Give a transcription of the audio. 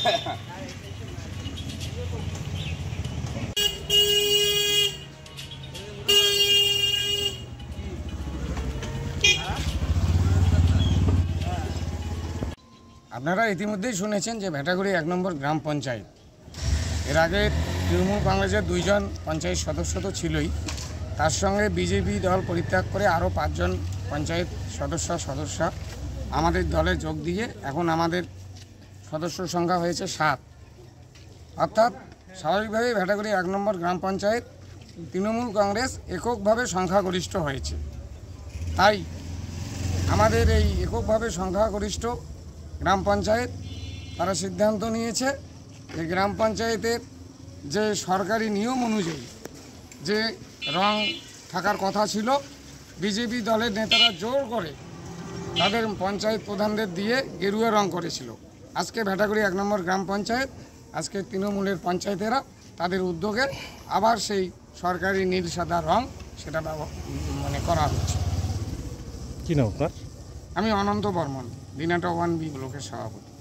আপনারা ইতিমধ্যেই শুনেছেন যে ভেটাগুড়ি 1 নম্বর গ্রাম পঞ্চায়েত, এর আগে তৃণমূল কংগ্রেসের 2 জন পঞ্চায়েত সদস্য তো ছিলই, তার সঙ্গে বিজেপি দল পরিত্যাগ করে আরও 5 জন পঞ্চায়েত সদস্যা আমাদের দলে যোগ দিয়ে এখন আমাদের সদস্য সংখ্যা হয়েছে 7। অর্থাৎ স্বাভাবিকভাবেই ভেটাগুড়ি 1 নম্বর গ্রাম পঞ্চায়েত তৃণমূল কংগ্রেস এককভাবে সংখ্যাগরিষ্ঠ হয়েছে। তাই আমাদের এই এককভাবে সংখ্যাগরিষ্ঠ গ্রাম পঞ্চায়েত তারা সিদ্ধান্ত নিয়েছে যে গ্রাম পঞ্চায়েতের যে সরকারি নিয়ম অনুযায়ী যে রং থাকার কথা ছিল, বিজেপি দলের নেতারা জোর করে তাদের পঞ্চায়েত প্রধানদের দিয়ে গেরুয়া রং করেছিল। আজকে ভেটাগুড়ি 1 নম্বর গ্রাম পঞ্চায়েত, আজকে তৃণমূলের পঞ্চায়েতেরা তাদের উদ্যোগে আবার সেই সরকারি নীল সাদা রং সেটা করা হচ্ছে। কি নাম আপনার? আমি অনন্ত বর্মন, দিনাটা 1B ব্লকের সভাপতি।